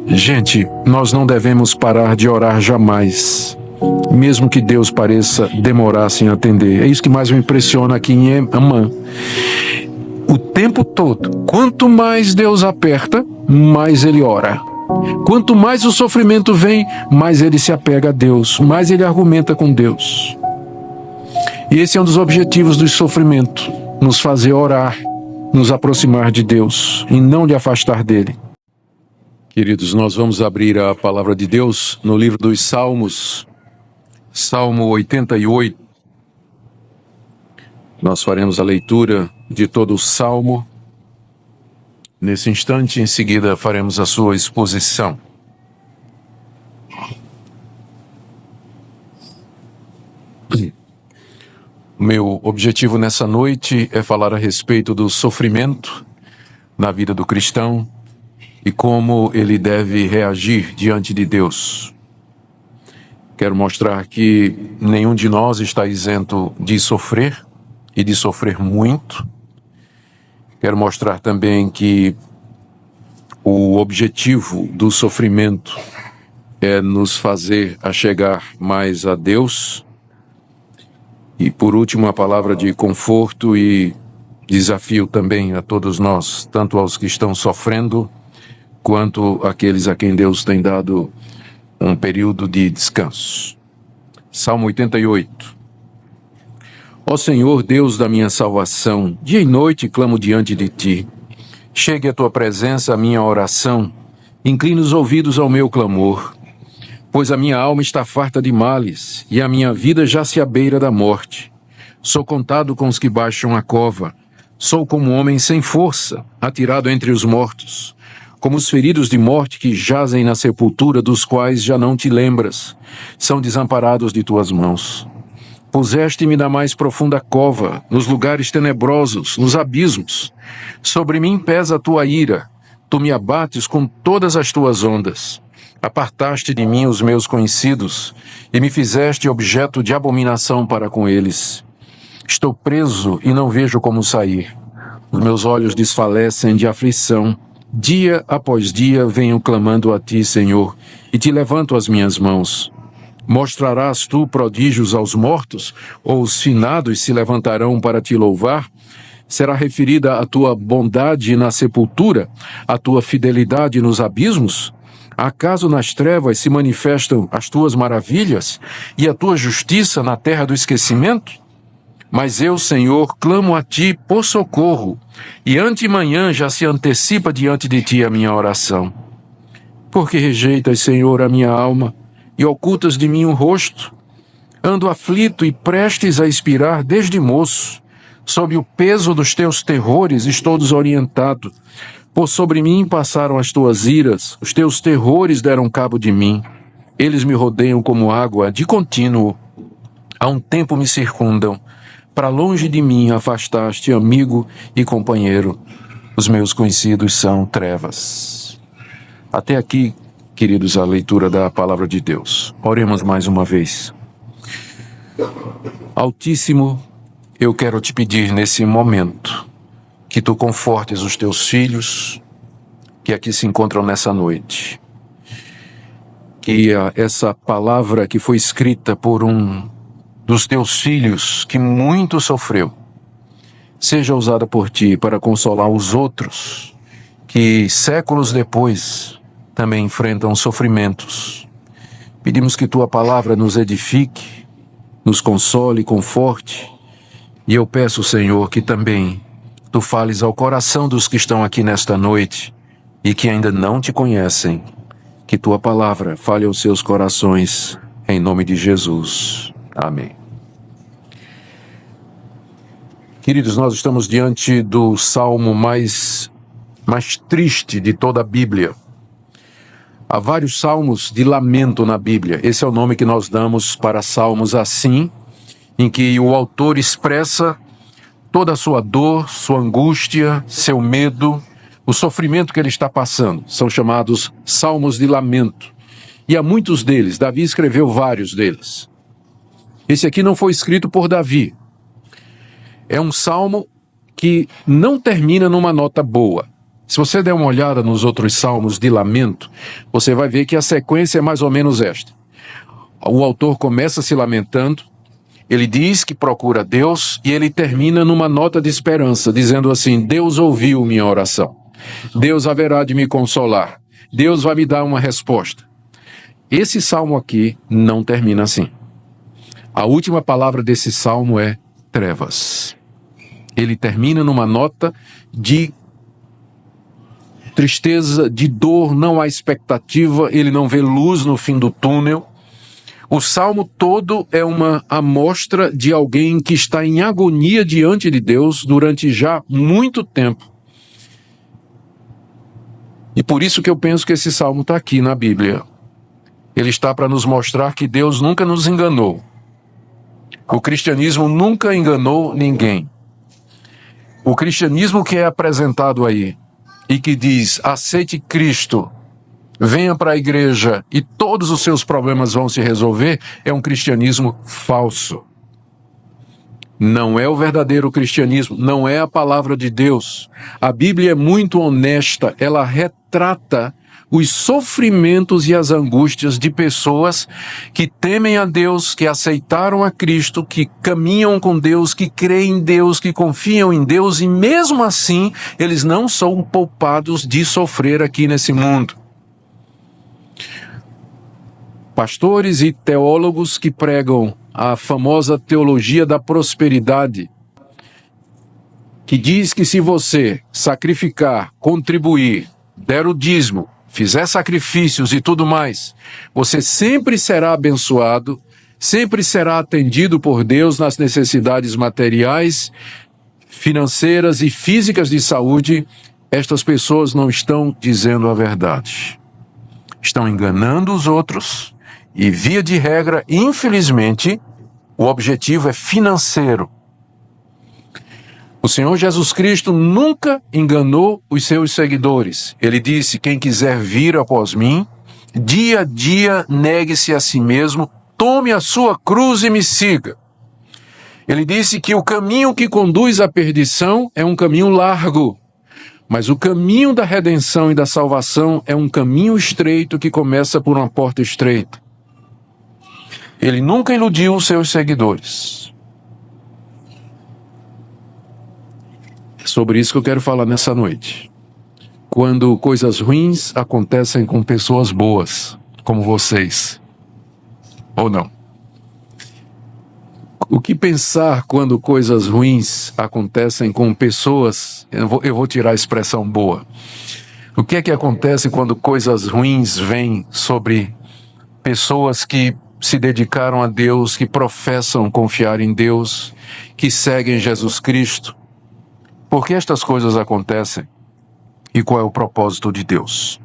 Gente, nós não devemos parar de orar jamais, mesmo que Deus pareça demorar em atender. É isso que mais me impressiona aqui em Amã. O tempo todo, quanto mais Deus aperta, mais ele ora. Quanto mais o sofrimento vem, mais ele se apega a Deus, mais ele argumenta com Deus. E esse é um dos objetivos do sofrimento, nos fazer orar, nos aproximar de Deus e não lhe afastar dele. Queridos, nós vamos abrir a palavra de Deus no livro dos Salmos, Salmo 88. Nós faremos a leitura de todo o Salmo. Nesse instante, em seguida, faremos a sua exposição. O meu objetivo nessa noite é falar a respeito do sofrimento na vida do cristão e como ele deve reagir diante de Deus. Quero mostrar que nenhum de nós está isento de sofrer e de sofrer muito. Quero mostrar também que o objetivo do sofrimento é nos fazer a chegar mais a Deus. E por último, a palavra de conforto e desafio também a todos nós, tanto aos que estão sofrendo, quanto àqueles a quem Deus tem dado um período de descanso. Salmo 88. Ó Senhor, Deus da minha salvação, dia e noite clamo diante de Ti. Chegue à Tua presença a minha oração, incline os ouvidos ao meu clamor, pois a minha alma está farta de males, e a minha vida já se abeira da morte. Sou contado com os que baixam a cova, sou como um homem sem força, atirado entre os mortos, como os feridos de morte que jazem na sepultura, dos quais já não te lembras, são desamparados de tuas mãos. Puseste-me na mais profunda cova, nos lugares tenebrosos, nos abismos. Sobre mim pesa a tua ira, tu me abates com todas as tuas ondas. Apartaste de mim os meus conhecidos, e me fizeste objeto de abominação para com eles. Estou preso e não vejo como sair. Os meus olhos desfalecem de aflição. Dia após dia venho clamando a ti, Senhor, e te levanto as minhas mãos. Mostrarás tu prodígios aos mortos, ou os finados se levantarão para te louvar? Será referida a tua bondade na sepultura, a tua fidelidade nos abismos? Acaso nas trevas se manifestam as tuas maravilhas e a tua justiça na terra do esquecimento? Mas eu, Senhor, clamo a ti por socorro, e antemanhã já se antecipa diante de ti a minha oração. Porque rejeitas, Senhor, a minha alma, e ocultas de mim o rosto? Ando aflito e prestes a expirar desde moço. Sob o peso dos teus terrores estou desorientado. Por sobre mim passaram as tuas iras, os teus terrores deram cabo de mim. Eles me rodeiam como água de contínuo. Há um tempo me circundam. Para longe de mim afastaste amigo e companheiro. Os meus conhecidos são trevas. Até aqui, queridos, a leitura da palavra de Deus. Oremos mais uma vez. Altíssimo, eu quero te pedir nesse momento que tu confortes os teus filhos que aqui se encontram nessa noite. Que essa palavra que foi escrita por um dos teus filhos que muito sofreu, seja usada por ti para consolar os outros que séculos depois também enfrentam sofrimentos. Pedimos que tua palavra nos edifique, nos console, conforte, e eu peço, Senhor, que também tu fales ao coração dos que estão aqui nesta noite e que ainda não te conhecem, que tua palavra fale aos seus corações, em nome de Jesus. Amém. Queridos, nós estamos diante do salmo mais triste de toda a Bíblia. Há vários salmos de lamento na Bíblia. Esse é o nome que nós damos para salmos assim, em que o autor expressa toda a sua dor, sua angústia, seu medo, o sofrimento que ele está passando. São chamados salmos de lamento. E há muitos deles, Davi escreveu vários deles. Esse aqui não foi escrito por Davi. É um salmo que não termina numa nota boa. Se você der uma olhada nos outros salmos de lamento, você vai ver que a sequência é mais ou menos esta. O autor começa se lamentando, ele diz que procura Deus e ele termina numa nota de esperança, dizendo assim: Deus ouviu minha oração, Deus haverá de me consolar, Deus vai me dar uma resposta. Esse salmo aqui não termina assim. A última palavra desse salmo é trevas. Ele termina numa nota de tristeza, de dor, não há expectativa, ele não vê luz no fim do túnel. O salmo todo é uma amostra de alguém que está em agonia diante de Deus durante já muito tempo. E por isso que eu penso que esse salmo está aqui na Bíblia. Ele está para nos mostrar que Deus nunca nos enganou. O cristianismo nunca enganou ninguém. O cristianismo que é apresentado aí e que diz: aceite Cristo, venha para a igreja e todos os seus problemas vão se resolver, é um cristianismo falso. Não é o verdadeiro cristianismo, não é a palavra de Deus. A Bíblia é muito honesta, ela retrata os sofrimentos e as angústias de pessoas que temem a Deus, que aceitaram a Cristo, que caminham com Deus, que creem em Deus, que confiam em Deus, e mesmo assim eles não são poupados de sofrer aqui nesse mundo. Pastores e teólogos que pregam a famosa teologia da prosperidade, que diz que se você sacrificar, contribuir, der o dízimo, fizer sacrifícios e tudo mais, você sempre será abençoado, sempre será atendido por Deus nas necessidades materiais, financeiras e físicas de saúde. Estas pessoas não estão dizendo a verdade. Estão enganando os outros e, via de regra, infelizmente, o objetivo é financeiro. O Senhor Jesus Cristo nunca enganou os seus seguidores. Ele disse: quem quiser vir após mim, dia a dia negue-se a si mesmo, tome a sua cruz e me siga. Ele disse que o caminho que conduz à perdição é um caminho largo, mas o caminho da redenção e da salvação é um caminho estreito que começa por uma porta estreita. Ele nunca iludiu os seus seguidores. É sobre isso que eu quero falar nessa noite. Quando coisas ruins acontecem com pessoas boas, como vocês, ou não? O que pensar quando coisas ruins acontecem com pessoas... Eu vou tirar a expressão boa. O que é que acontece quando coisas ruins vêm sobre pessoas que se dedicaram a Deus, que professam confiar em Deus, que seguem Jesus Cristo? Por que estas coisas acontecem? E qual é o propósito de Deus?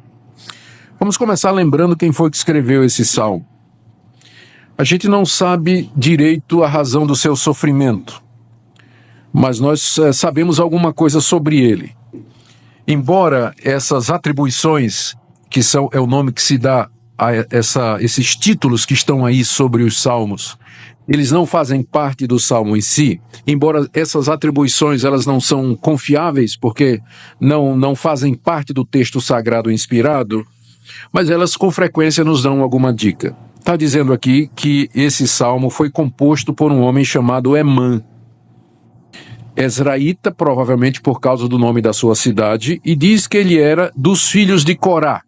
Vamos começar lembrando quem foi que escreveu esse salmo. A gente não sabe direito a razão do seu sofrimento, mas nós sabemos alguma coisa sobre ele. Embora essas atribuições, que é o nome que se dá a esses títulos que estão aí sobre os salmos, eles não fazem parte do salmo em si, embora essas atribuições elas não são confiáveis, porque não fazem parte do texto sagrado inspirado, mas elas com frequência nos dão alguma dica. Está dizendo aqui que esse salmo foi composto por um homem chamado Emã, Ezraíta, provavelmente por causa do nome da sua cidade, e diz que ele era dos filhos de Corá.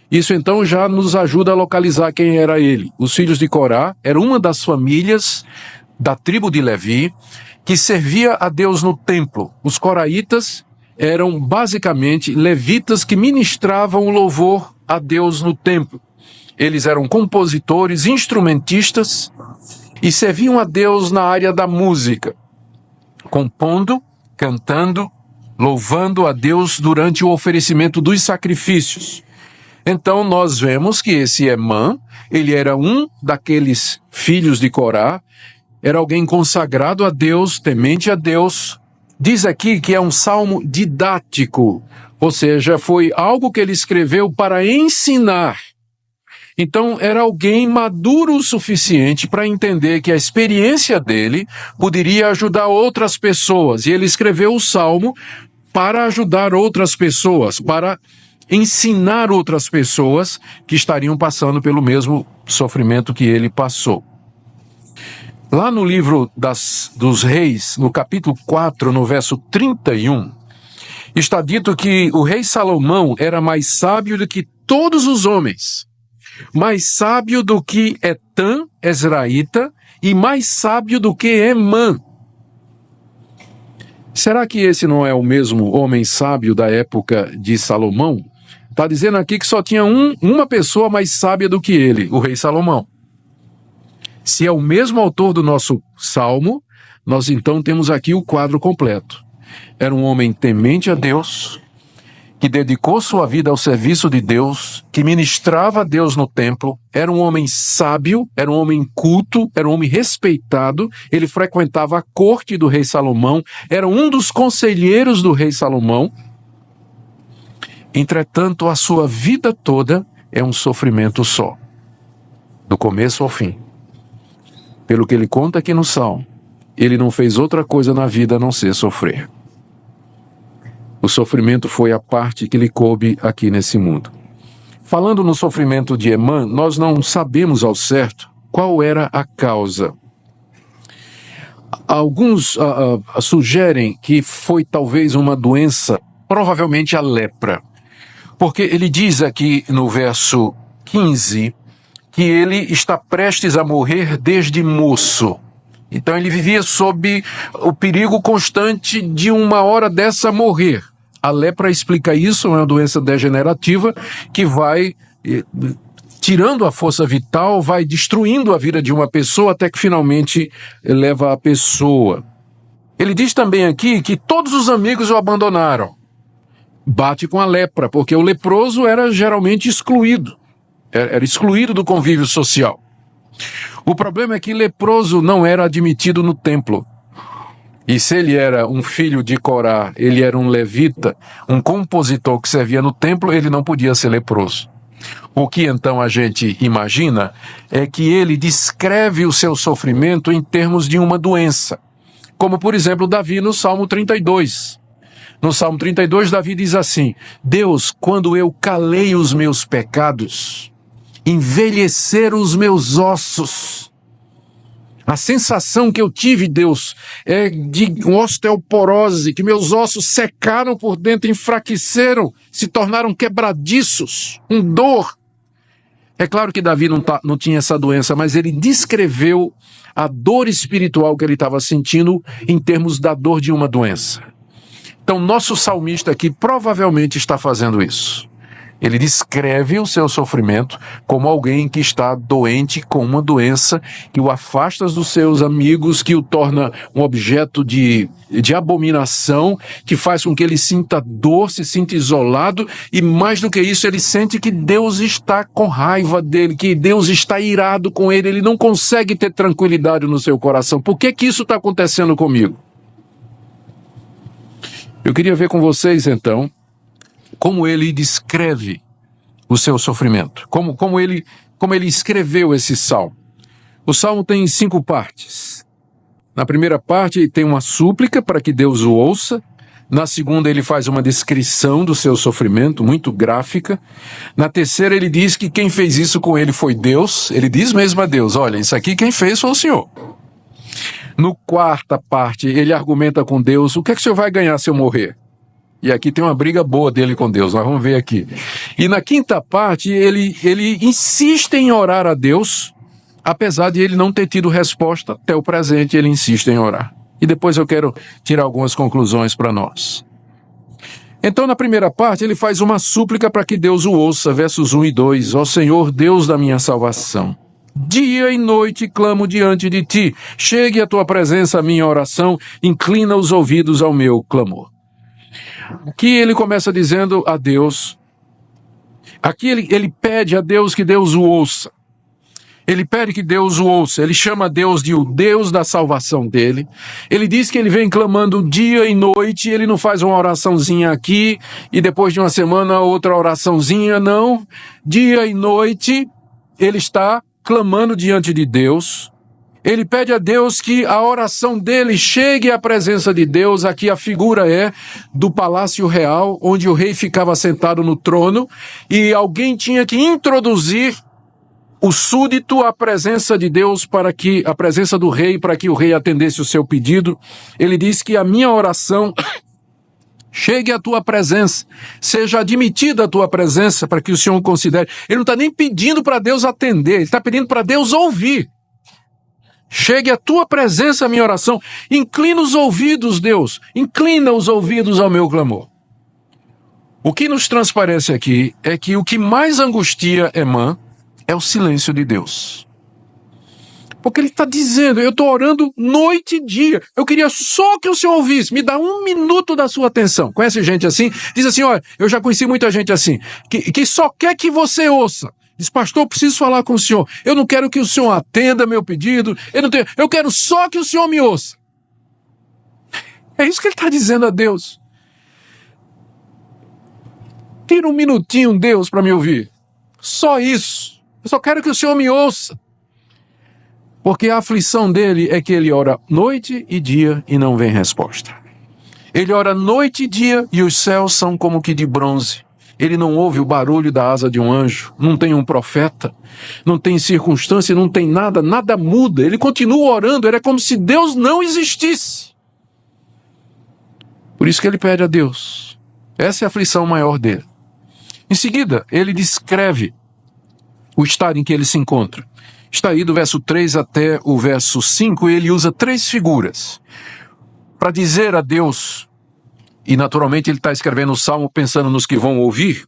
Isso então já nos ajuda a localizar quem era ele. Os filhos de Corá eram uma das famílias da tribo de Levi que servia a Deus no templo. Os coraitas eram basicamente levitas que ministravam o louvor a Deus no templo. Eles eram compositores, instrumentistas e serviam a Deus na área da música, compondo, cantando, louvando a Deus durante o oferecimento dos sacrifícios. Então nós vemos que esse Emã, ele era um daqueles filhos de Corá, era alguém consagrado a Deus, temente a Deus. Diz aqui que é um salmo didático, ou seja, foi algo que ele escreveu para ensinar. Então era alguém maduro o suficiente para entender que a experiência dele poderia ajudar outras pessoas. E ele escreveu o salmo para ajudar outras pessoas, para ensinar outras pessoas que estariam passando pelo mesmo sofrimento que ele passou. Lá no livro dos Reis, no capítulo 4, no verso 31, está dito que o rei Salomão era mais sábio do que todos os homens, mais sábio do que Etã, Ezraíta, e mais sábio do que Emã. Será que esse não é o mesmo homem sábio da época de Salomão? Está dizendo aqui que só tinha uma pessoa mais sábia do que ele, o rei Salomão. Se é o mesmo autor do nosso salmo, nós então temos aqui o quadro completo. Era um homem temente a Deus, que dedicou sua vida ao serviço de Deus, que ministrava a Deus no templo, era um homem sábio, era um homem culto, era um homem respeitado, ele frequentava a corte do rei Salomão, era um dos conselheiros do rei Salomão. Entretanto, a sua vida toda é um sofrimento só, do começo ao fim. Pelo que ele conta aqui no Salmo, ele não fez outra coisa na vida a não ser sofrer. O sofrimento foi a parte que lhe coube aqui nesse mundo. Falando no sofrimento de Emã, nós não sabemos ao certo qual era a causa. Alguns sugerem que foi talvez uma doença, provavelmente a lepra. Porque ele diz aqui no verso 15 que ele está prestes a morrer desde moço. Então ele vivia sob o perigo constante de uma hora dessa morrer. A lepra explica isso, é uma doença degenerativa que vai tirando a força vital, vai destruindo a vida de uma pessoa até que finalmente leva a pessoa. Ele diz também aqui que todos os amigos o abandonaram. Bate com a lepra, porque o leproso era geralmente excluído. Era excluído do convívio social. O problema é que leproso não era admitido no templo. E se ele era um filho de Corá, ele era um levita, um compositor que servia no templo, ele não podia ser leproso. O que então a gente imagina é que ele descreve o seu sofrimento em termos de uma doença. Como, por exemplo, Davi no Salmo 32. No Salmo 32, Davi diz assim: Deus, quando eu calei os meus pecados, envelheceram os meus ossos. A sensação que eu tive, Deus, é de osteoporose, que meus ossos secaram por dentro, enfraqueceram, se tornaram quebradiços, dor. É claro que Davi não tinha essa doença, mas ele descreveu a dor espiritual que ele estava sentindo em termos da dor de uma doença. Então, nosso salmista aqui provavelmente está fazendo isso. Ele descreve o seu sofrimento como alguém que está doente com uma doença que o afasta dos seus amigos, que o torna um objeto de abominação, que faz com que ele sinta dor, se sinta isolado e, mais do que isso, ele sente que Deus está com raiva dele, que Deus está irado com ele, ele não consegue ter tranquilidade no seu coração. Por que isso está acontecendo comigo? Eu queria ver com vocês, então, como ele descreve o seu sofrimento, como ele escreveu esse salmo. O salmo tem 5 partes. Na primeira parte tem uma súplica para que Deus o ouça. Na segunda ele faz uma descrição do seu sofrimento, muito gráfica. Na terceira ele diz que quem fez isso com ele foi Deus. Ele diz mesmo a Deus: olha, isso aqui quem fez foi o Senhor. No quarta parte ele argumenta com Deus: o que é que o Senhor vai ganhar se eu morrer? E aqui tem uma briga boa dele com Deus, nós vamos ver aqui. E na quinta parte, ele insiste em orar a Deus, apesar de ele não ter tido resposta até o presente, ele insiste em orar. E depois eu quero tirar algumas conclusões para nós. Então, na primeira parte, ele faz uma súplica para que Deus o ouça, versos 1 e 2. Ó Senhor, Deus da minha salvação, dia e noite clamo diante de ti. Chegue à tua presença a minha oração, inclina os ouvidos ao meu clamor. Aqui ele começa dizendo a Deus, aqui ele pede a Deus que Deus o ouça. Ele pede que Deus o ouça, ele chama Deus de o Deus da salvação dele. Ele diz que ele vem clamando dia e noite, ele não faz uma oraçãozinha aqui e depois de uma semana outra oraçãozinha, não. Dia e noite ele está clamando diante de Deus. Ele pede a Deus que a oração dele chegue à presença de Deus. Aqui a figura é do palácio real, onde o rei ficava sentado no trono e alguém tinha que introduzir o súdito à presença de Deus, a presença do rei, para que o rei atendesse o seu pedido. Ele diz que a minha oração chegue à tua presença, seja admitida a tua presença, para que o Senhor considere. Ele não está nem pedindo para Deus atender, ele está pedindo para Deus ouvir. Chegue à tua presença a minha oração. Inclina os ouvidos, Deus. Inclina os ouvidos ao meu clamor. O que nos transparece aqui é que o que mais angustia Emã é o silêncio de Deus. Porque ele está dizendo, eu estou orando noite e dia. Eu queria só que o Senhor ouvisse. Me dá 1 minuto da sua atenção. Conhece gente assim? Diz assim, olha, eu já conheci muita gente assim, que só quer que você ouça. Diz, pastor, eu preciso falar com o senhor. Eu não quero que o senhor atenda meu pedido. Eu quero só que o senhor me ouça. É isso que ele está dizendo a Deus. Tira 1 minutinho, Deus, para me ouvir. Só isso. Eu só quero que o senhor me ouça. Porque a aflição dele é que ele ora noite e dia e não vem resposta. Ele ora noite e dia e os céus são como que de bronze. Ele não ouve o barulho da asa de um anjo, não tem um profeta, não tem circunstância, não tem nada, nada muda. Ele continua orando, é como se Deus não existisse. Por isso que ele pede a Deus. Essa é a aflição maior dele. Em seguida, ele descreve o estado em que ele se encontra. Está aí do verso 3 até o verso 5, e ele usa 3 figuras para dizer a Deus. E naturalmente ele está escrevendo o Salmo pensando nos que vão ouvir,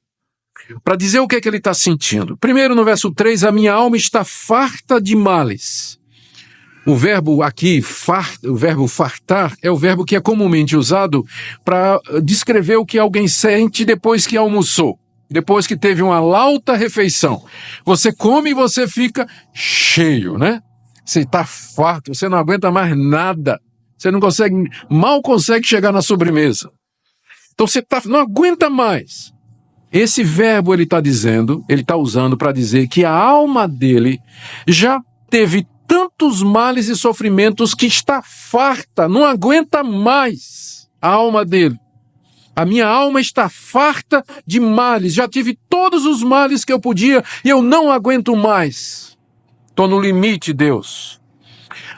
para dizer o que é que ele está sentindo. Primeiro, no verso 3, a minha alma está farta de males. O verbo aqui, o verbo fartar, é o verbo que é comumente usado para descrever o que alguém sente depois que almoçou, depois que teve uma lauta refeição. Você come e você fica cheio, né? Você está farto, você não aguenta mais nada. Você mal consegue chegar na sobremesa. Então você não aguenta mais. Esse verbo ele está dizendo, ele está usando para dizer que a alma dele já teve tantos males e sofrimentos que está farta, não aguenta mais a alma dele. A minha alma está farta de males, já tive todos os males que eu podia e eu não aguento mais. Estou no limite, Deus.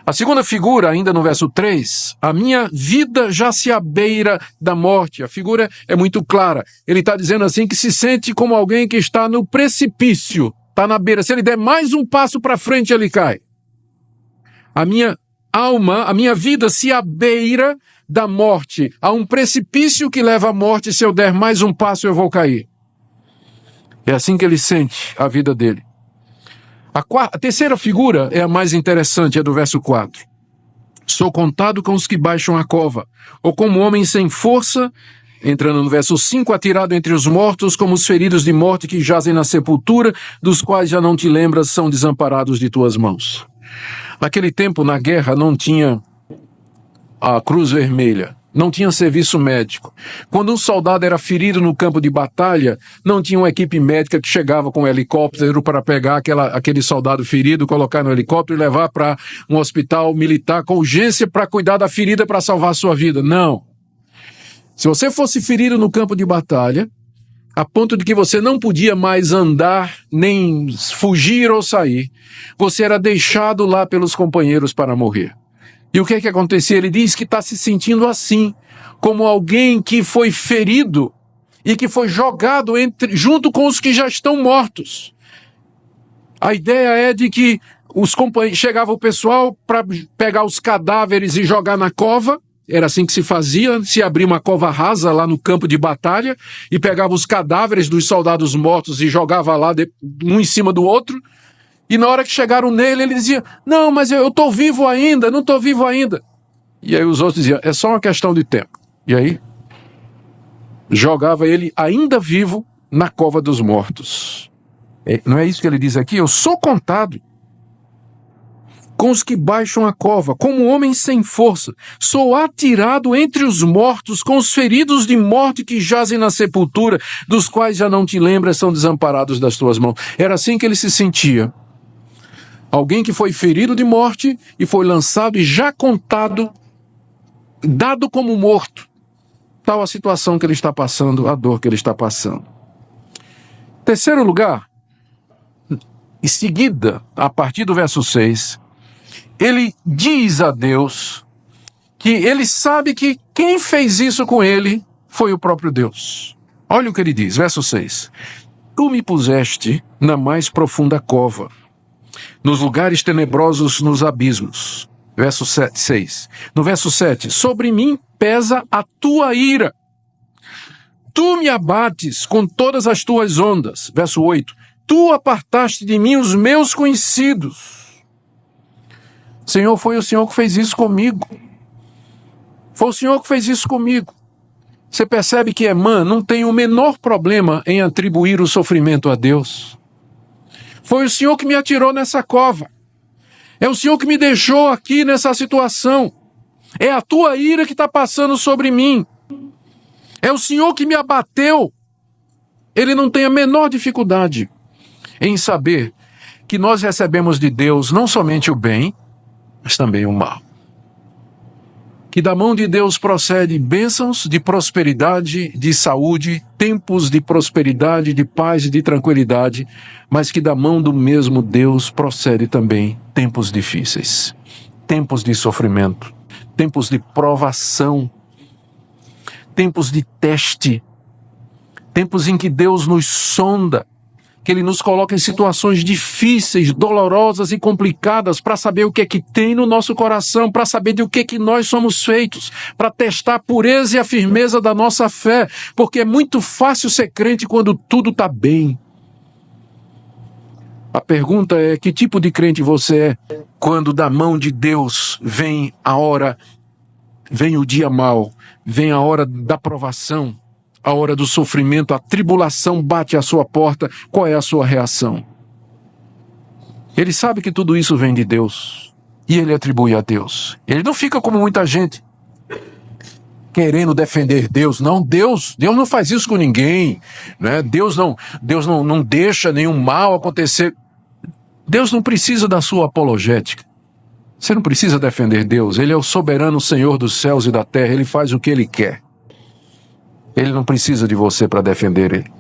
A segunda figura, ainda no verso 3, a minha vida já se abeira da morte. A figura é muito clara. Ele está dizendo assim que se sente como alguém que está no precipício, está na beira. Se ele der mais um passo para frente, ele cai. A minha alma, a minha vida se abeira da morte. Há um precipício que leva à morte. Se eu der mais um passo, eu vou cair. É assim que ele sente a vida dele. A terceira figura é a mais interessante, é do verso 4. Sou contado com os que baixam a cova, ou como homem sem força, entrando no verso 5, atirado entre os mortos, como os feridos de morte que jazem na sepultura, dos quais já não te lembras, são desamparados de tuas mãos. Naquele tempo, na guerra, não tinha a Cruz Vermelha, não tinha serviço médico. Quando um soldado era ferido no campo de batalha, não tinha uma equipe médica que chegava com um helicóptero para pegar aquele soldado ferido, colocar no helicóptero e levar para um hospital militar com urgência para cuidar da ferida para salvar a sua vida. Não. Se você fosse ferido no campo de batalha, a ponto de que você não podia mais andar, nem fugir ou sair, você era deixado lá pelos companheiros para morrer. E o que é que acontecia? Ele diz que está se sentindo assim, como alguém que foi ferido e que foi jogado junto com os que já estão mortos. A ideia é de que chegava o pessoal para pegar os cadáveres e jogar na cova. Era assim que se fazia, se abria uma cova rasa lá no campo de batalha e pegava os cadáveres dos soldados mortos e jogava lá um em cima do outro. E na hora que chegaram nele, ele dizia, não, mas eu estou vivo ainda, não estou vivo ainda. E aí os outros diziam, é só uma questão de tempo. E aí, jogava ele ainda vivo na cova dos mortos. Não é isso que ele diz aqui? Eu sou contado com os que baixam a cova, como homem sem força. Sou atirado entre os mortos, com os feridos de morte que jazem na sepultura, dos quais já não te lembras, são desamparados das tuas mãos. Era assim que ele se sentia. Alguém que foi ferido de morte e foi lançado e já contado, dado como morto. Tal a situação que ele está passando, a dor que ele está passando. Terceiro lugar, em seguida, a partir do verso 6, ele diz a Deus que ele sabe que quem fez isso com ele foi o próprio Deus. Olha o que ele diz, verso 6. Tu me puseste na mais profunda cova, nos lugares tenebrosos nos abismos. Verso 6. No verso 7, sobre mim pesa a tua ira. Tu me abates com todas as tuas ondas. Verso 8. Tu apartaste de mim os meus conhecidos. Senhor, foi o Senhor que fez isso comigo. Foi o Senhor que fez isso comigo. Você percebe que Emã não tem o menor problema em atribuir o sofrimento a Deus. Foi o Senhor que me atirou nessa cova. É o Senhor que me deixou aqui nessa situação. É a tua ira que está passando sobre mim. É o Senhor que me abateu. Ele não tem a menor dificuldade em saber que nós recebemos de Deus não somente o bem, mas também o mal. Que da mão de Deus procede bênçãos de prosperidade, de saúde, tempos de prosperidade, de paz e de tranquilidade, mas que da mão do mesmo Deus procede também tempos difíceis, tempos de sofrimento, tempos de provação, tempos de teste, tempos em que Deus nos sonda, que Ele nos coloca em situações difíceis, dolorosas e complicadas para saber o que é que tem no nosso coração, para saber de o que é que nós somos feitos, para testar a pureza e a firmeza da nossa fé, porque é muito fácil ser crente quando tudo está bem. A pergunta é: que tipo de crente você é quando da mão de Deus vem a hora, vem o dia mau, vem a hora da provação, a hora do sofrimento, a tribulação bate à sua porta? Qual é a sua reação? Ele sabe que tudo isso vem de Deus e ele atribui a Deus. Ele não fica como muita gente querendo defender Deus. Não, Deus não faz isso com ninguém, né? Deus não deixa nenhum mal acontecer. Deus não precisa da sua apologética. Você não precisa defender Deus. Ele é o soberano Senhor dos céus e da terra. Ele faz o que Ele quer. Ele não precisa de você para defender Ele.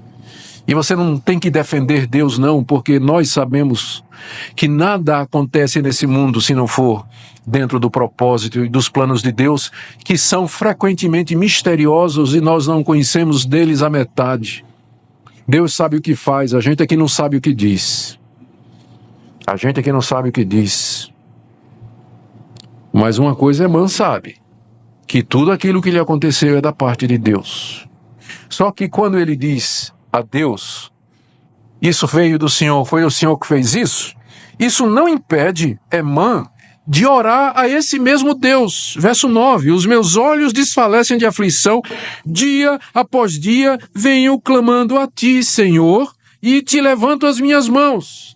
E você não tem que defender Deus não, porque nós sabemos que nada acontece nesse mundo se não for dentro do propósito e dos planos de Deus, que são frequentemente misteriosos e nós não conhecemos deles a metade. Deus sabe o que faz, a gente aqui não sabe o que diz. A gente aqui não sabe o que diz. Mas uma coisa Emã sabe, que tudo aquilo que lhe aconteceu é da parte de Deus. Só que quando ele diz a Deus, isso veio do Senhor, foi o Senhor que fez isso, isso não impede Emã de orar a esse mesmo Deus. Verso 9, os meus olhos desfalecem de aflição, dia após dia venho clamando a ti, Senhor, e te levanto as minhas mãos.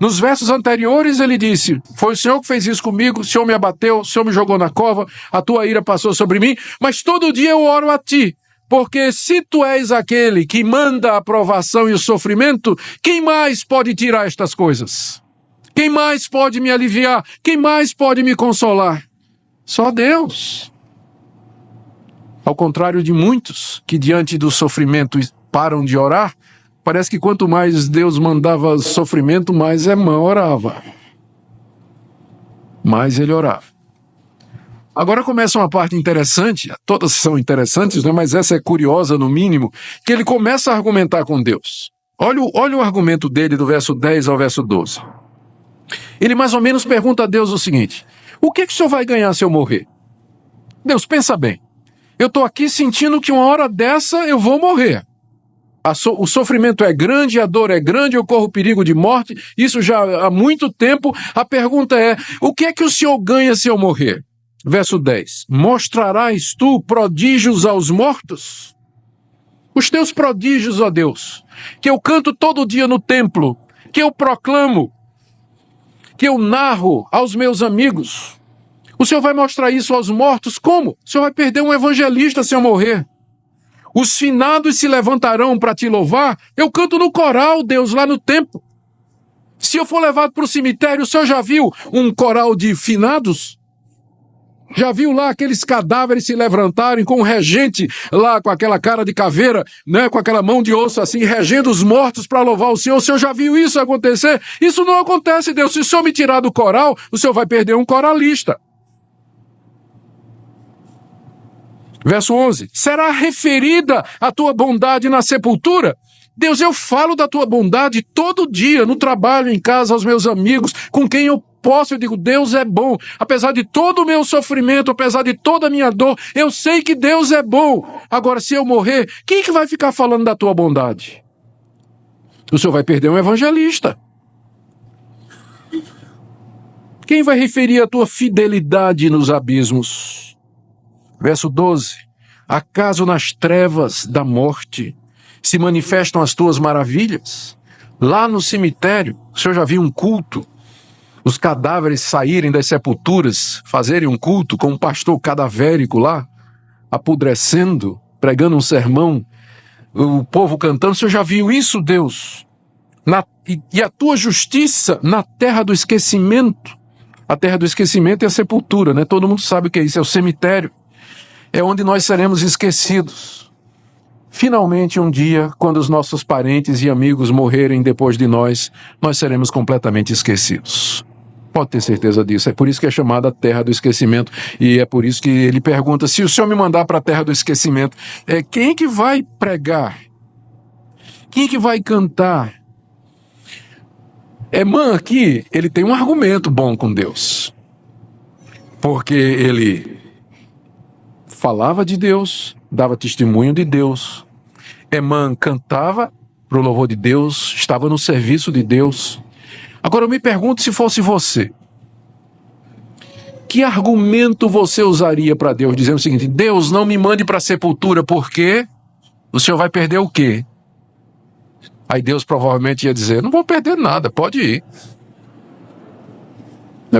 Nos versos anteriores ele disse, foi o Senhor que fez isso comigo, o Senhor me abateu, o Senhor me jogou na cova, a tua ira passou sobre mim, mas todo dia eu oro a ti, porque se tu és aquele que manda a provação e o sofrimento, quem mais pode tirar estas coisas? Quem mais pode me aliviar? Quem mais pode me consolar? Só Deus. Ao contrário de muitos que diante do sofrimento param de orar, parece que quanto mais Deus mandava sofrimento, mais Emã orava. Mais ele orava. Agora começa uma parte interessante, todas são interessantes, né? Mas essa é curiosa no mínimo, que ele começa a argumentar com Deus. Olha o argumento dele do verso 10 ao verso 12. Ele mais ou menos pergunta a Deus o seguinte: o que o Senhor vai ganhar se eu morrer? Deus, pensa bem, eu estou aqui sentindo que uma hora dessa eu vou morrer. O sofrimento é grande, a dor é grande, eu corro perigo de morte, isso já há muito tempo. A pergunta é, o que o Senhor ganha se eu morrer? Verso 10, mostrarás tu prodígios aos mortos? Os teus prodígios, ó Deus, que eu canto todo dia no templo, que eu proclamo, que eu narro aos meus amigos. O Senhor vai mostrar isso aos mortos? Como? O Senhor vai perder um evangelista se eu morrer. Os finados se levantarão para te louvar. Eu canto no coral, Deus, lá no templo. Se eu for levado para o cemitério, o senhor já viu um coral de finados? Já viu lá aqueles cadáveres se levantarem com o regente lá com aquela cara de caveira, né, com aquela mão de osso assim, regendo os mortos para louvar o senhor? O senhor já viu isso acontecer? Isso não acontece, Deus. Se o senhor me tirar do coral, o senhor vai perder um coralista. Verso 11. Será referida a tua bondade na sepultura? Deus, eu falo da tua bondade todo dia, no trabalho, em casa, aos meus amigos, com quem eu posso, eu digo, Deus é bom. Apesar de todo o meu sofrimento, apesar de toda a minha dor, eu sei que Deus é bom. Agora, se eu morrer, quem que vai ficar falando da tua bondade? O senhor vai perder um evangelista. Quem vai referir a tua fidelidade nos abismos? Verso 12. Acaso nas trevas da morte se manifestam as tuas maravilhas? Lá no cemitério, o senhor já viu um culto? Os cadáveres saírem das sepulturas, fazerem um culto com um pastor cadavérico lá, apodrecendo, pregando um sermão, o povo cantando. O senhor já viu isso, Deus? E a tua justiça na terra do esquecimento. A terra do esquecimento é a sepultura, né? Todo mundo sabe o que é isso, é o cemitério. É onde nós seremos esquecidos. Finalmente, um dia, quando os nossos parentes e amigos morrerem depois de nós seremos completamente esquecidos. Pode ter certeza disso. É por isso que é chamada terra do esquecimento. E é por isso que ele pergunta, se o senhor me mandar para a terra do esquecimento, quem que vai pregar? Quem que vai cantar? Emã aqui, ele tem um argumento bom com Deus. Porque ele falava de Deus, dava testemunho de Deus. Emã cantava para o louvor de Deus, estava no serviço de Deus. Agora eu me pergunto, se fosse você, que argumento você usaria para Deus, dizendo o seguinte: Deus, não me mande para a sepultura, porque o senhor vai perder o quê? Aí Deus provavelmente ia dizer, não vou perder nada, pode ir.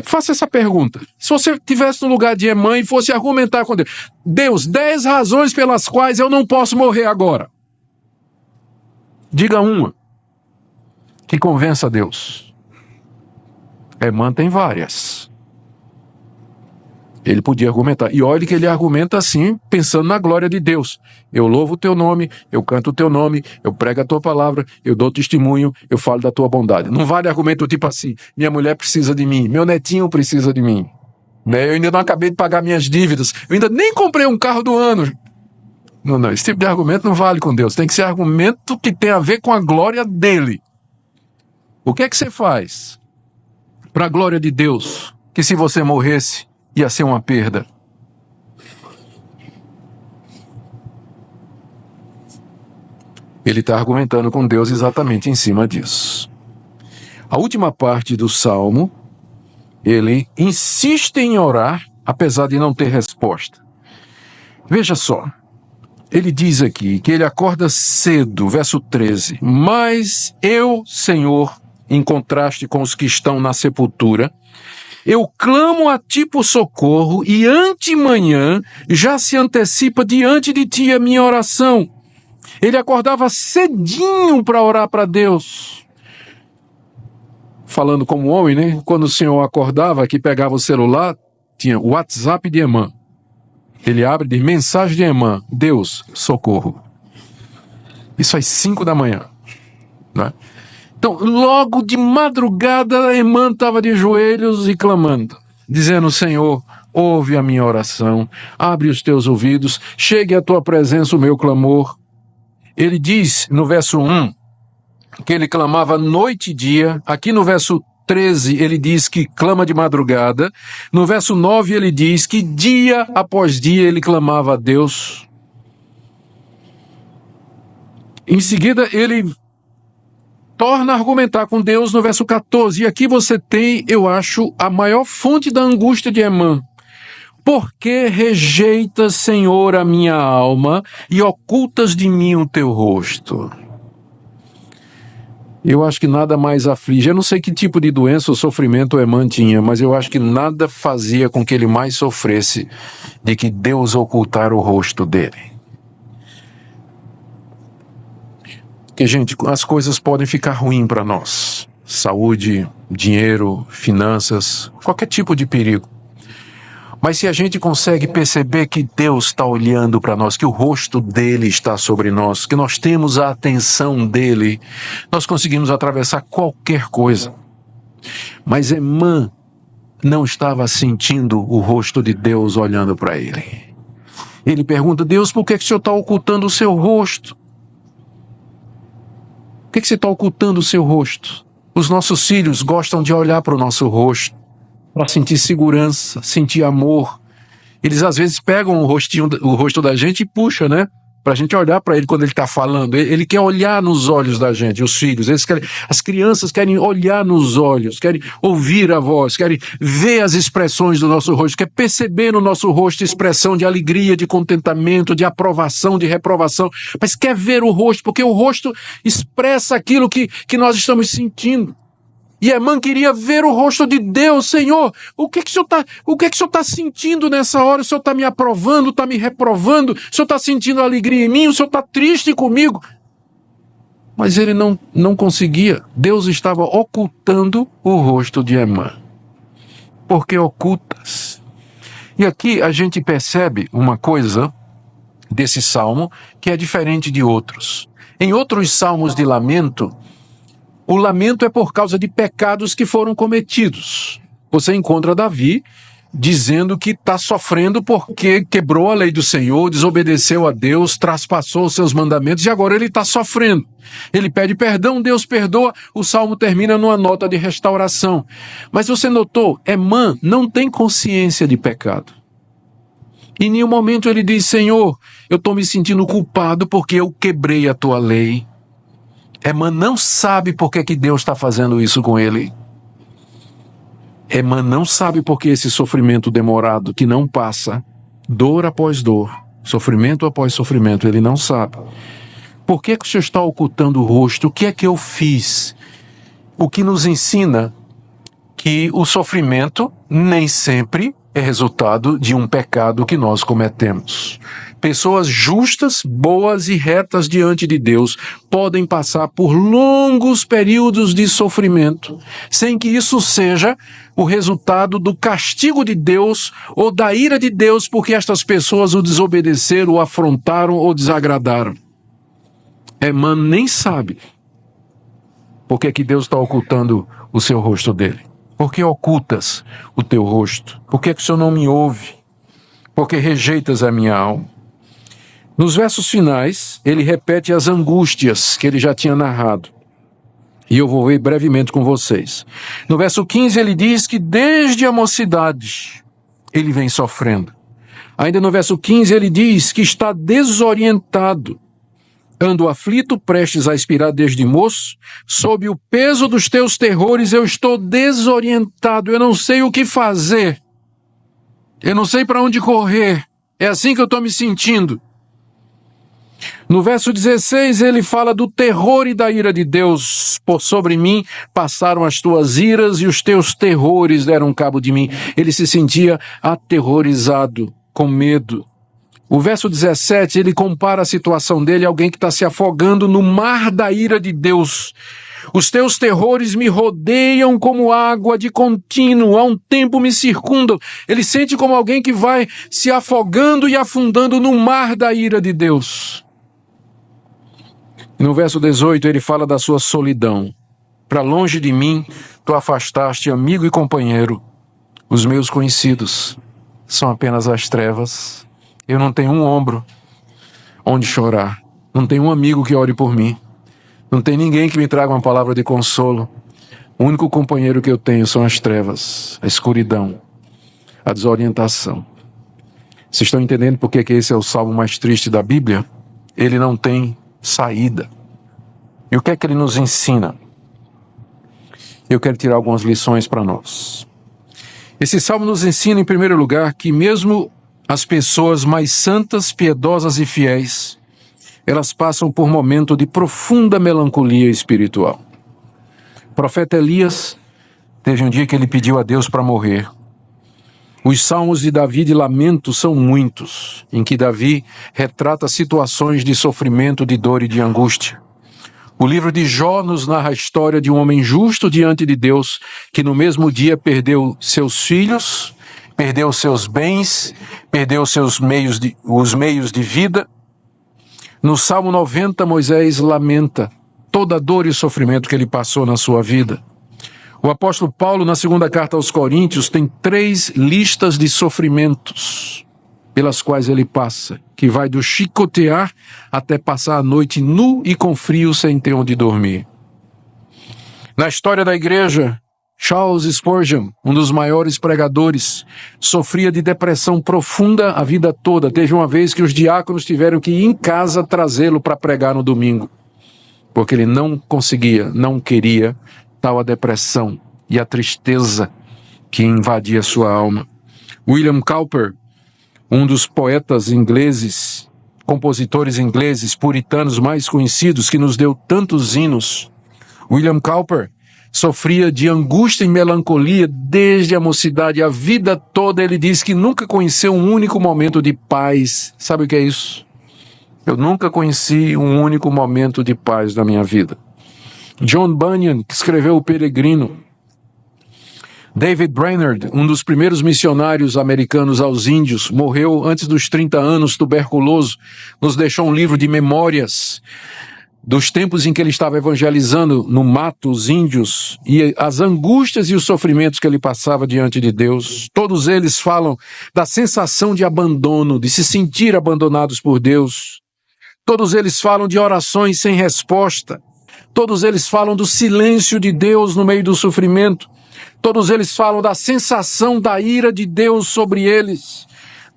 Faça essa pergunta. Se você estivesse no lugar de Emã e fosse argumentar com Deus, Deus, 10 razões pelas quais eu não posso morrer agora. Diga uma que convença a Deus. Emã tem várias. Ele podia argumentar. E olhe que ele argumenta assim, pensando na glória de Deus. Eu louvo o teu nome, eu canto o teu nome, eu prego a tua palavra, eu dou testemunho, eu falo da tua bondade. Não vale argumento tipo assim, minha mulher precisa de mim, meu netinho precisa de mim. Eu ainda não acabei de pagar minhas dívidas, eu ainda nem comprei um carro do ano. Não, esse tipo de argumento não vale com Deus. Tem que ser argumento que tem a ver com a glória dele. O que é que você faz para a glória de Deus, que se você morresse, ia ser uma perda? Ele está argumentando com Deus exatamente em cima disso. A última parte do Salmo, ele insiste em orar, apesar de não ter resposta. Veja só, ele diz aqui que ele acorda cedo, verso 13. Mas eu, Senhor, em contraste com os que estão na sepultura, eu clamo a ti por socorro, e antemanhã já se antecipa diante de ti a minha oração. Ele acordava cedinho para orar para Deus. Falando como homem, né? Quando o Senhor acordava, que pegava o celular, tinha o WhatsApp de Emã. Ele abre de mensagem de Emã: Deus, socorro. Isso às 5 da manhã. Né? Então, logo de madrugada, Emã estava de joelhos e clamando, dizendo: Senhor, ouve a minha oração, abre os teus ouvidos, chegue à tua presença o meu clamor. Ele diz no verso 1 que ele clamava noite e dia. Aqui no verso 13 ele diz que clama de madrugada. No verso 9 ele diz que dia após dia ele clamava a Deus. Em seguida ele torna a argumentar com Deus no verso 14. E aqui você tem, eu acho, a maior fonte da angústia de Emã. Por que rejeitas, Senhor, a minha alma e ocultas de mim o teu rosto? Eu acho que nada mais aflige. Eu não sei que tipo de doença ou sofrimento Emã tinha, mas eu acho que nada fazia com que ele mais sofresse de que Deus ocultar o rosto dele. Porque, gente, as coisas podem ficar ruins para nós saúde, dinheiro, finanças, qualquer tipo de perigo. Mas se a gente consegue perceber que Deus está olhando para nós, que o rosto dele está sobre nós, que nós temos a atenção dele, nós conseguimos atravessar qualquer coisa. Mas Emã não estava sentindo o rosto de Deus olhando para ele. Ele pergunta: Deus, por que o Senhor está ocultando o seu rosto? Por que você está ocultando o seu rosto? Os nossos filhos gostam de olhar para o nosso rosto, para sentir segurança, sentir amor. Eles às vezes pegam o rosto da gente e puxam, né? Para a gente olhar para ele quando ele está falando. Ele quer olhar nos olhos da gente, os filhos. As crianças querem olhar nos olhos, querem ouvir a voz, querem ver as expressões do nosso rosto, querem perceber no nosso rosto expressão de alegria, de contentamento, de aprovação, de reprovação. Mas quer ver o rosto, porque o rosto expressa aquilo que nós estamos sentindo. E Emã queria ver o rosto de Deus. Senhor, o que o Senhor está sentindo nessa hora? O Senhor está me aprovando, está me reprovando? O Senhor está sentindo alegria em mim? O Senhor está triste comigo? Mas ele não conseguia. Deus estava ocultando o rosto de Emã. Por que ocultas? E aqui a gente percebe uma coisa desse salmo que é diferente de outros. Em outros salmos de lamento, o lamento é por causa de pecados que foram cometidos. Você encontra Davi dizendo que está sofrendo porque quebrou a lei do Senhor, desobedeceu a Deus, traspassou os seus mandamentos e agora ele está sofrendo. Ele pede perdão, Deus perdoa, o salmo termina numa nota de restauração. Mas você notou, Emã não tem consciência de pecado. Em nenhum momento ele diz: Senhor, eu estou me sentindo culpado porque eu quebrei a tua lei. Emã não sabe por que Deus está fazendo isso com ele. Emã não sabe por que esse sofrimento demorado que não passa, dor após dor, sofrimento após sofrimento, ele não sabe. Por que o Senhor está ocultando o rosto? O que é que eu fiz? O que nos ensina que o sofrimento nem sempre é resultado de um pecado que nós cometemos. Pessoas justas, boas e retas diante de Deus podem passar por longos períodos de sofrimento, sem que isso seja o resultado do castigo de Deus ou da ira de Deus porque estas pessoas o desobedeceram, o afrontaram ou desagradaram. Emã nem sabe por que Deus está ocultando o seu rosto dele. Por que ocultas o teu rosto? Por que o Senhor não me ouve? Por que rejeitas a minha alma? Nos versos finais, ele repete as angústias que ele já tinha narrado. E eu vou ver brevemente com vocês. No verso 15 ele diz que desde a mocidade ele vem sofrendo. Ainda no verso 15 ele diz que está desorientado. Ando aflito, prestes a expirar desde moço. Sob o peso dos teus terrores eu estou desorientado. Eu não sei o que fazer. Eu não sei para onde correr. É assim que eu estou me sentindo. No verso 16 ele fala do terror e da ira de Deus. Por sobre mim passaram as tuas iras e os teus terrores deram cabo de mim. Ele se sentia aterrorizado, com medo. O verso 17, ele compara a situação dele a alguém que está se afogando no mar da ira de Deus. Os teus terrores me rodeiam como água de contínuo, há um tempo me circundam. Ele sente como alguém que vai se afogando e afundando no mar da ira de Deus. No verso 18, ele fala da sua solidão. Para longe de mim, tu afastaste amigo e companheiro. Os meus conhecidos são apenas as trevas. Eu não tenho um ombro onde chorar. Não tenho um amigo que ore por mim. Não tem ninguém que me traga uma palavra de consolo. O único companheiro que eu tenho são as trevas, a escuridão, a desorientação. Vocês estão entendendo por que esse é o salmo mais triste da Bíblia? Ele não tem saída. E o que é que ele nos ensina? Eu quero tirar algumas lições para nós. Esse salmo nos ensina, em primeiro lugar, que mesmo as pessoas mais santas, piedosas e fiéis, elas passam por momento de profunda melancolia espiritual. O profeta Elias teve um dia que ele pediu a Deus para morrer. Os salmos de Davi de lamento são muitos, em que Davi retrata situações de sofrimento, de dor e de angústia. O livro de Jó nos narra a história de um homem justo diante de Deus, que no mesmo dia perdeu seus filhos, perdeu seus bens, perdeu os meios de vida. No Salmo 90, Moisés lamenta toda a dor e sofrimento que ele passou na sua vida. O apóstolo Paulo, na segunda carta aos Coríntios, tem 3 listas de sofrimentos pelas quais ele passa, que vai do chicotear até passar a noite nu e com frio sem ter onde dormir. Na história da igreja, Charles Spurgeon, um dos maiores pregadores, sofria de depressão profunda a vida toda. Teve uma vez que os diáconos tiveram que ir em casa trazê-lo para pregar no domingo, porque ele não conseguia, não queria, tal a depressão e a tristeza que invadia sua alma. William Cowper, um dos poetas ingleses, compositores ingleses, puritanos mais conhecidos, que nos deu tantos hinos, William Cowper sofria de angústia e melancolia desde a mocidade. A vida toda ele diz que nunca conheceu um único momento de paz. Sabe o que é isso? Eu nunca conheci um único momento de paz na minha vida. John Bunyan, que escreveu O Peregrino. David Brainerd, um dos primeiros missionários americanos aos índios, morreu antes dos 30 anos, tuberculoso, nos deixou um livro de memórias dos tempos em que ele estava evangelizando no mato os índios e as angústias e os sofrimentos que ele passava diante de Deus. Todos eles falam da sensação de abandono, de se sentir abandonados por Deus. Todos eles falam de orações sem resposta. Todos eles falam do silêncio de Deus no meio do sofrimento. Todos eles falam da sensação da ira de Deus sobre eles.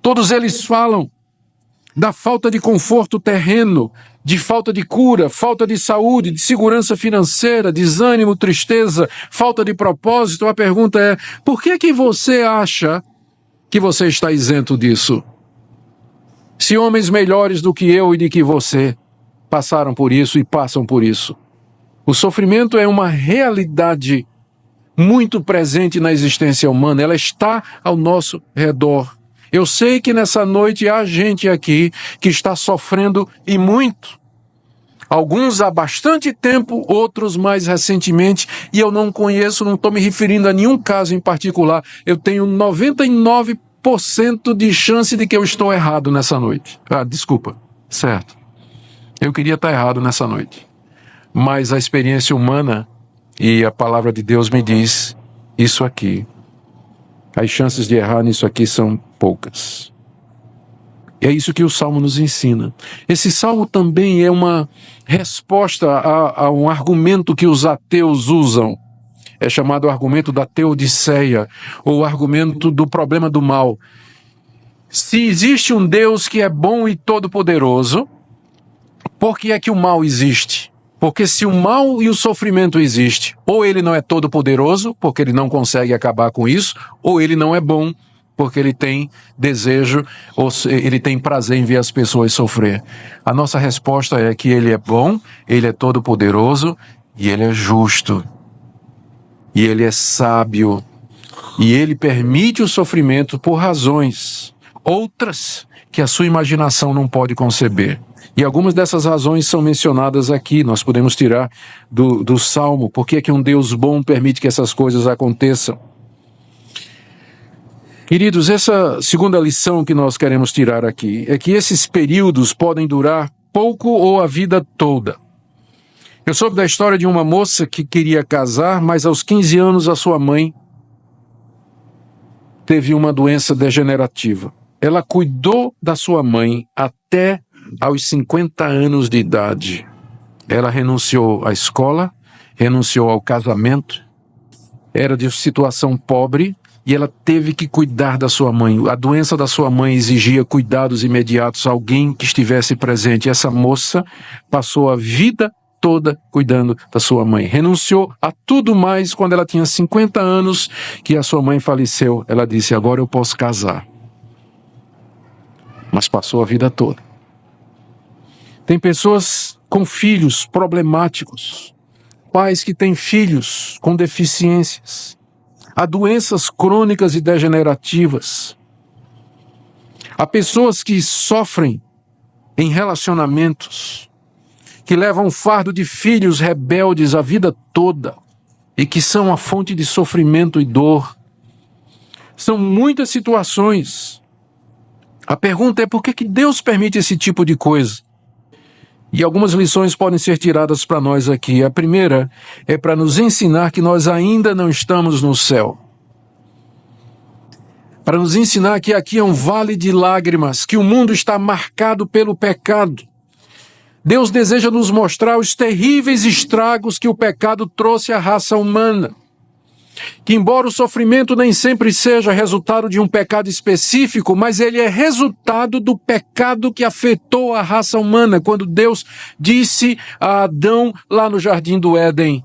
Todos eles falam da falta de conforto terreno, de falta de cura, falta de saúde, de segurança financeira, desânimo, tristeza, falta de propósito. A pergunta é: por que você acha que você está isento disso? Se homens melhores do que eu e de que você passaram por isso e passam por isso. O sofrimento é uma realidade muito presente na existência humana, ela está ao nosso redor. Eu sei que nessa noite há gente aqui que está sofrendo e muito. Alguns há bastante tempo, outros mais recentemente, e eu não conheço, não estou me referindo a nenhum caso em particular. Eu tenho 99% de chance de que eu estou errado nessa noite. Desculpa, certo. Eu queria estar errado nessa noite. Mas a experiência humana e a palavra de Deus me diz isso aqui. As chances de errar nisso aqui são poucas. É isso que o Salmo nos ensina. Esse Salmo também é uma resposta a um argumento que os ateus usam. É chamado o argumento da teodiceia, ou o argumento do problema do mal. Se existe um Deus que é bom e todo-poderoso, por que é que o mal existe? Porque se o mal e o sofrimento existem, ou ele não é todo-poderoso, porque ele não consegue acabar com isso, ou ele não é bom, porque ele tem desejo, ou ele tem prazer em ver as pessoas sofrer. A nossa resposta é que ele é bom, ele é todo-poderoso, e ele é justo, e ele é sábio, e ele permite o sofrimento por razões, outras que a sua imaginação não pode conceber. E algumas dessas razões são mencionadas aqui, nós podemos tirar do Salmo. Por que é que um Deus bom permite que essas coisas aconteçam? Queridos, essa segunda lição que nós queremos tirar aqui é que esses períodos podem durar pouco ou a vida toda. Eu soube da história de uma moça que queria casar, mas aos 15 anos a sua mãe teve uma doença degenerativa. Ela cuidou da sua mãe até aos 50 anos de idade. Ela renunciou à escola, renunciou ao casamento, era de situação pobre e ela teve que cuidar da sua mãe. A doença da sua mãe exigia cuidados imediatos, alguém que estivesse presente. Essa moça passou a vida toda cuidando da sua mãe. Renunciou a tudo mais quando ela tinha 50 anos, que a sua mãe faleceu. Ela disse: agora eu posso casar. Mas passou a vida toda. Tem pessoas com filhos problemáticos, pais que têm filhos com deficiências, há doenças crônicas e degenerativas, há pessoas que sofrem em relacionamentos, que levam um fardo de filhos rebeldes a vida toda e que são a fonte de sofrimento e dor. São muitas situações. A pergunta é por que Deus permite esse tipo de coisa? E algumas lições podem ser tiradas para nós aqui. A primeira é para nos ensinar que nós ainda não estamos no céu. Para nos ensinar que aqui é um vale de lágrimas, que o mundo está marcado pelo pecado. Deus deseja nos mostrar os terríveis estragos que o pecado trouxe à raça humana. Que embora o sofrimento nem sempre seja resultado de um pecado específico, mas ele é resultado do pecado que afetou a raça humana, quando Deus disse a Adão lá no jardim do Éden: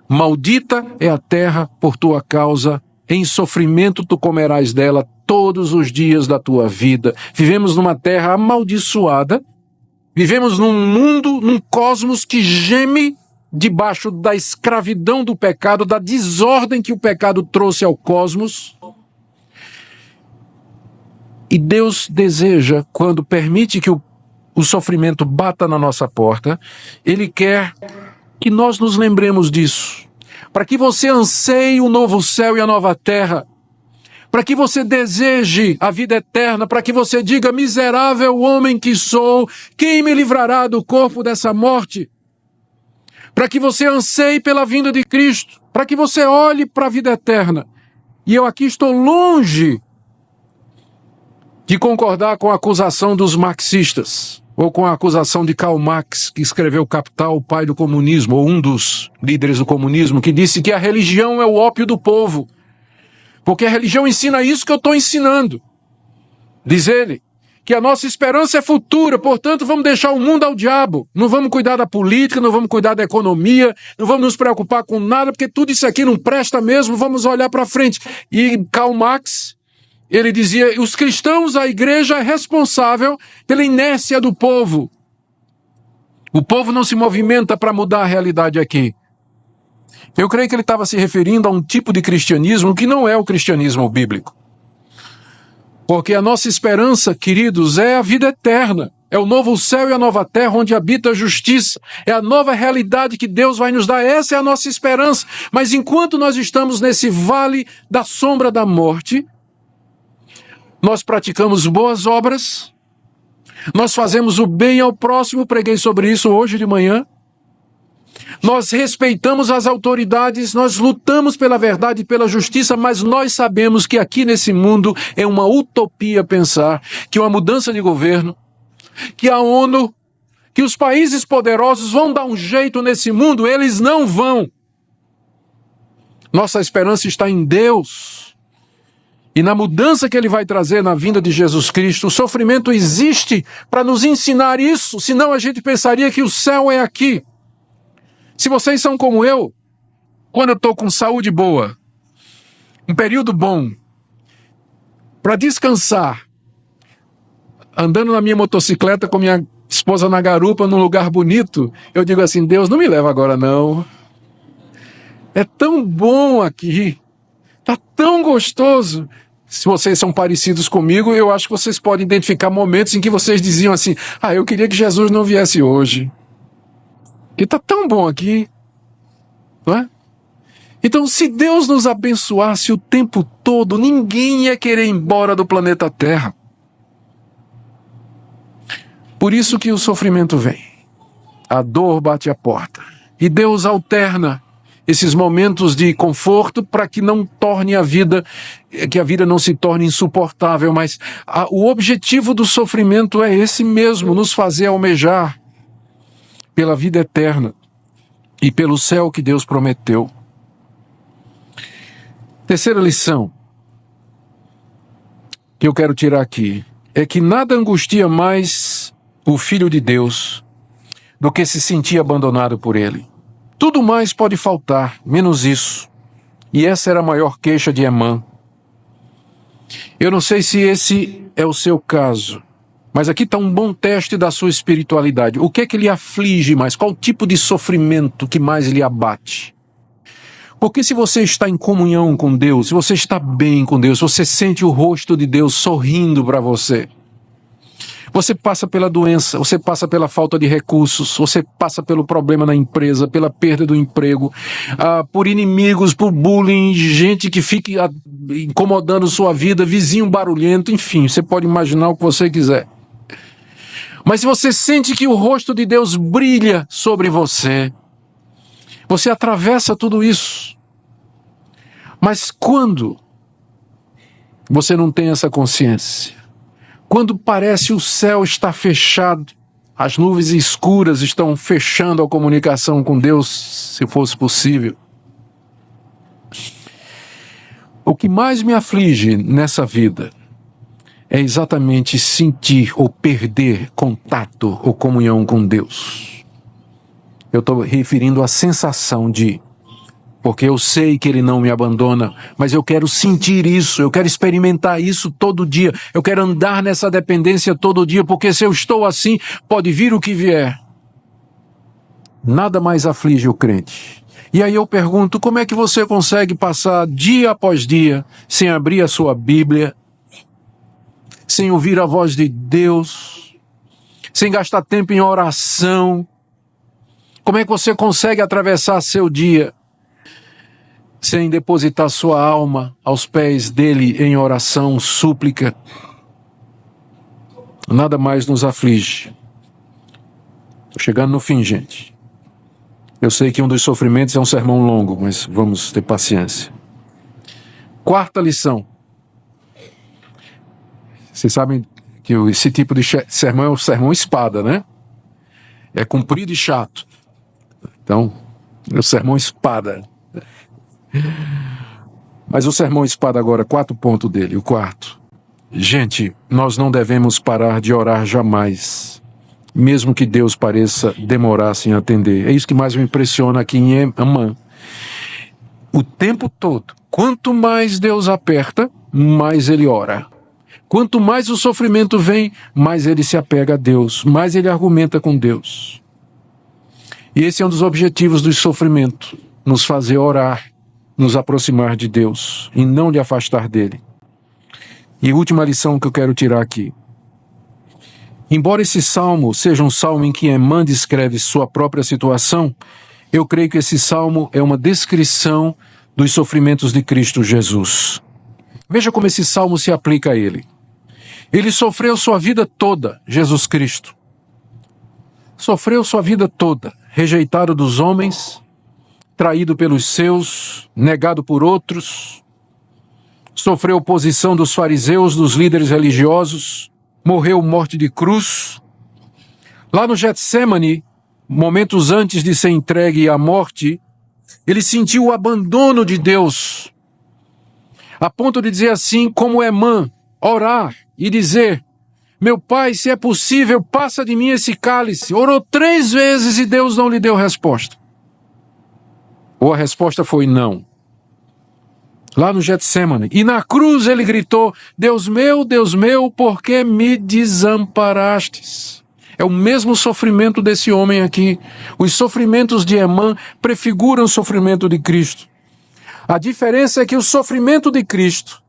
maldita é a terra por tua causa, em sofrimento tu comerás dela todos os dias da tua vida. Vivemos numa terra amaldiçoada, vivemos num mundo, num cosmos que geme debaixo da escravidão do pecado, da desordem que o pecado trouxe ao cosmos. E Deus deseja, quando permite que o sofrimento bata na nossa porta, Ele quer que nós nos lembremos disso, para que você anseie o novo céu e a nova terra, para que você deseje a vida eterna, para que você diga: miserável homem que sou, quem me livrará do corpo dessa morte? Para que você anseie pela vinda de Cristo, para que você olhe para a vida eterna. E eu aqui estou longe de concordar com a acusação dos marxistas, ou com a acusação de Karl Marx, que escreveu Capital, o pai do comunismo, ou um dos líderes do comunismo, que disse que a religião é o ópio do povo, porque a religião ensina isso que eu estou ensinando. Diz ele que a nossa esperança é futura, portanto vamos deixar o mundo ao diabo, não vamos cuidar da política, não vamos cuidar da economia, não vamos nos preocupar com nada, porque tudo isso aqui não presta mesmo, vamos olhar para frente. E Karl Marx, ele dizia: os cristãos, a igreja é responsável pela inércia do povo. O povo não se movimenta para mudar a realidade aqui. Eu creio que ele estava se referindo a um tipo de cristianismo que não é o cristianismo bíblico. Porque a nossa esperança, queridos, é a vida eterna. É o novo céu e a nova terra onde habita a justiça. É a nova realidade que Deus vai nos dar. Essa é a nossa esperança. Mas enquanto nós estamos nesse vale da sombra da morte, nós praticamos boas obras, nós fazemos o bem ao próximo, preguei sobre isso hoje de manhã, nós respeitamos as autoridades, nós lutamos pela verdade e pela justiça, mas nós sabemos que aqui nesse mundo é uma utopia pensar que uma mudança de governo, que a ONU, que os países poderosos vão dar um jeito nesse mundo. Eles não vão. Nossa esperança está em Deus e na mudança que Ele vai trazer na vinda de Jesus Cristo. O sofrimento existe para nos ensinar isso, senão a gente pensaria que o céu é aqui. Se vocês são como eu, quando eu estou com saúde boa, um período bom, para descansar, andando na minha motocicleta com minha esposa na garupa, num lugar bonito, eu digo assim: Deus, não me leva agora não. É tão bom aqui, tá tão gostoso. Se vocês são parecidos comigo, eu acho que vocês podem identificar momentos em que vocês diziam assim: ah, eu queria que Jesus não viesse hoje. Que tá tão bom aqui, não é? Então, se Deus nos abençoasse o tempo todo, ninguém ia querer ir embora do planeta Terra. Por isso que o sofrimento vem. A dor bate a porta. E Deus alterna esses momentos de conforto para que não torne que a vida não se torne insuportável. Mas o objetivo do sofrimento é esse mesmo, nos fazer almejar pela vida eterna e pelo céu que Deus prometeu. Terceira lição que eu quero tirar aqui é que nada angustia mais o Filho de Deus do que se sentir abandonado por Ele. Tudo mais pode faltar, menos isso. E essa era a maior queixa de Emã. Eu não sei se esse é o seu caso, mas aqui está um bom teste da sua espiritualidade. O que é que lhe aflige mais? Qual tipo de sofrimento que mais lhe abate? Porque se você está em comunhão com Deus, se você está bem com Deus, você sente o rosto de Deus sorrindo para você, Você passa pela doença, você passa pela falta de recursos, você passa pelo problema na empresa, pela perda do emprego, por inimigos, por bullying, gente que fique incomodando sua vida, vizinho barulhento, enfim, você pode imaginar o que você quiser. Mas se você sente que o rosto de Deus brilha sobre você, você atravessa tudo isso. Mas quando você não tem essa consciência, quando parece o céu está fechado, as nuvens escuras estão fechando a comunicação com Deus, se fosse possível. O que mais me aflige nessa vida é exatamente sentir ou perder contato ou comunhão com Deus. Eu estou referindo à sensação de, porque eu sei que Ele não me abandona, mas eu quero sentir isso, eu quero experimentar isso todo dia, eu quero andar nessa dependência todo dia, porque se eu estou assim, pode vir o que vier. Nada mais aflige o crente. E aí eu pergunto, como é que você consegue passar dia após dia sem abrir a sua Bíblia, sem ouvir a voz de Deus, sem gastar tempo em oração? Como é que você consegue atravessar seu dia sem depositar sua alma aos pés dele em oração, súplica? Nada mais nos aflige. Estou chegando no fim, gente. Eu sei que um dos sofrimentos é um sermão longo, mas vamos ter paciência. Quarta lição. Vocês sabem que esse tipo de sermão é o sermão espada, né? É comprido e chato. Então, é o sermão espada. Mas o sermão espada agora, 4 pontos dele, o quarto. Gente, nós não devemos parar de orar jamais, mesmo que Deus pareça demorar em atender. É isso que mais me impressiona aqui em Amã. O tempo todo, quanto mais Deus aperta, mais ele ora. Quanto mais o sofrimento vem, mais ele se apega a Deus, mais ele argumenta com Deus. E esse é um dos objetivos do sofrimento, nos fazer orar, nos aproximar de Deus e não de afastar dele. E última lição que eu quero tirar aqui. Embora esse salmo seja um salmo em que Emã descreve sua própria situação, eu creio que esse salmo é uma descrição dos sofrimentos de Cristo Jesus. Veja como esse salmo se aplica a ele. Ele sofreu sua vida toda, Jesus Cristo. Sofreu sua vida toda, rejeitado dos homens, traído pelos seus, negado por outros, sofreu oposição dos fariseus, dos líderes religiosos, morreu morte de cruz. Lá no Getsemane, momentos antes de ser entregue à morte, ele sentiu o abandono de Deus, a ponto de dizer assim, como Emã, orar e dizer, meu pai, se é possível, passa de mim esse cálice. Orou 3 vezes e Deus não lhe deu resposta. Ou a resposta foi não. Lá no Getsemane. E na cruz ele gritou, Deus meu, por que me desamparastes? É o mesmo sofrimento desse homem aqui. Os sofrimentos de Emã prefiguram o sofrimento de Cristo. A diferença é que o sofrimento de Cristo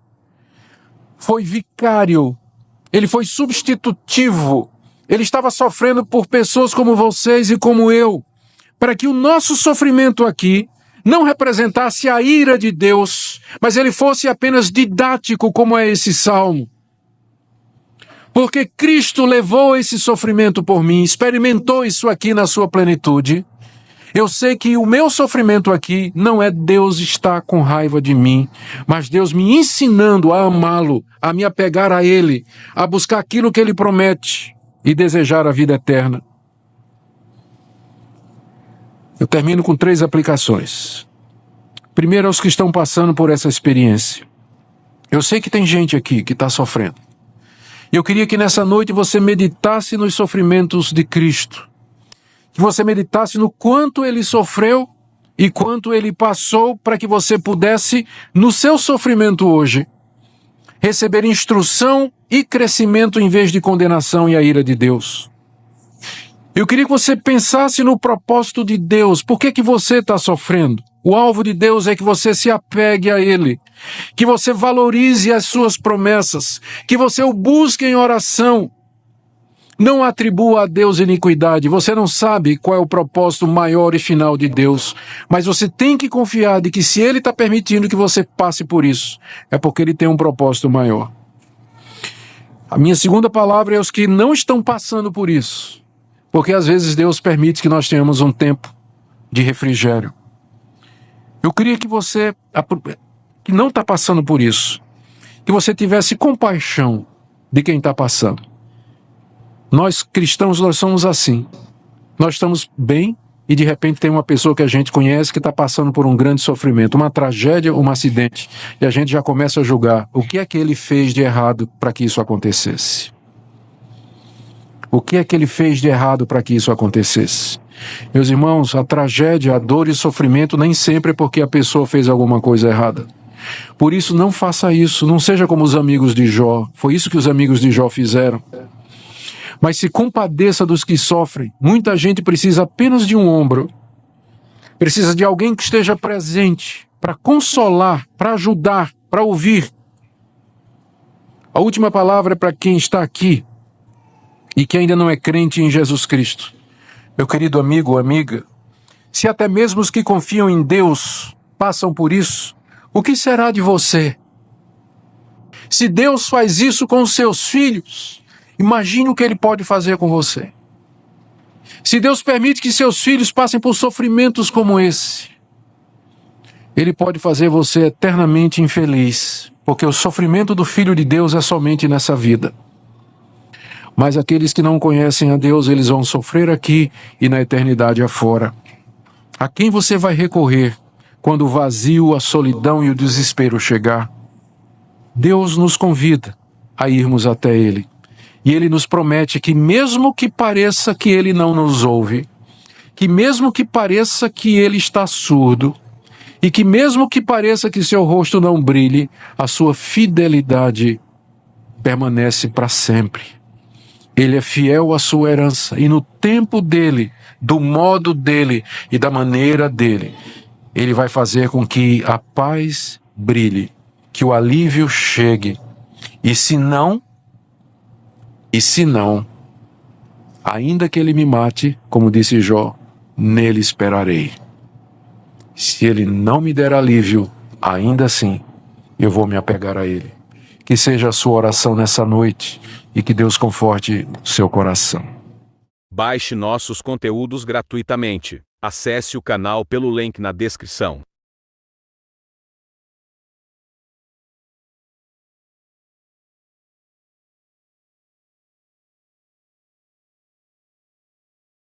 foi vicário. Ele foi substitutivo. Ele estava sofrendo por pessoas como vocês e como eu, para que o nosso sofrimento aqui não representasse a ira de Deus, mas ele fosse apenas didático, como é esse salmo. Porque Cristo levou esse sofrimento por mim, experimentou isso aqui na sua plenitude. Eu sei que o meu sofrimento aqui não é Deus estar com raiva de mim, mas Deus me ensinando a amá-lo, a me apegar a Ele, a buscar aquilo que Ele promete e desejar a vida eterna. Eu termino com 3 aplicações. Primeiro, aos que estão passando por essa experiência. Eu sei que tem gente aqui que está sofrendo. Eu queria que nessa noite você meditasse nos sofrimentos de Cristo. Que você meditasse no quanto Ele sofreu e quanto Ele passou para que você pudesse, no seu sofrimento hoje, receber instrução e crescimento em vez de condenação e a ira de Deus. Eu queria que você pensasse no propósito de Deus. Por que você está sofrendo? O alvo de Deus é que você se apegue a Ele, que você valorize as suas promessas, que você o busque em oração, Não atribua a Deus iniquidade. Você não sabe qual é o propósito maior e final de Deus. Mas você tem que confiar de que se Ele está permitindo que você passe por isso, é porque Ele tem um propósito maior. A minha segunda palavra é os que não estão passando por isso. Porque às vezes Deus permite que nós tenhamos um tempo de refrigério. Eu queria que você, que não está passando por isso, que você tivesse compaixão de quem está passando. Nós cristãos, nós somos assim. Nós estamos bem e de repente tem uma pessoa que a gente conhece que está passando por um grande sofrimento, uma tragédia, um acidente. E a gente já começa a julgar o que é que ele fez de errado para que isso acontecesse. O que é que ele fez de errado para que isso acontecesse? Meus irmãos, a tragédia, a dor e o sofrimento nem sempre é porque a pessoa fez alguma coisa errada. Por isso, não faça isso. Não seja como os amigos de Jó. Foi isso que os amigos de Jó fizeram. Mas se compadeça dos que sofrem. Muita gente precisa apenas de um ombro. Precisa de alguém que esteja presente para consolar, para ajudar, para ouvir. A última palavra é para quem está aqui e que ainda não é crente em Jesus Cristo. Meu querido amigo ou amiga, se até mesmo os que confiam em Deus passam por isso, o que será de você? Se Deus faz isso com os seus filhos, imagine o que Ele pode fazer com você. Se Deus permite que seus filhos passem por sofrimentos como esse, Ele pode fazer você eternamente infeliz, porque o sofrimento do Filho de Deus é somente nessa vida. Mas aqueles que não conhecem a Deus, eles vão sofrer aqui e na eternidade afora. A quem você vai recorrer quando o vazio, a solidão e o desespero chegar? Deus nos convida a irmos até Ele. E Ele nos promete que mesmo que pareça que Ele não nos ouve, que mesmo que pareça que Ele está surdo, e que mesmo que pareça que seu rosto não brilhe, a sua fidelidade permanece para sempre. Ele é fiel à sua herança e no tempo dele, do modo dele e da maneira dele, Ele vai fazer com que a paz brilhe, que o alívio chegue. E se não, ainda que Ele me mate, como disse Jó, nele esperarei. Se Ele não me der alívio, ainda assim, eu vou me apegar a Ele. Que seja a sua oração nessa noite e que Deus conforte o seu coração. Baixe nossos conteúdos gratuitamente. Acesse o canal pelo link na descrição.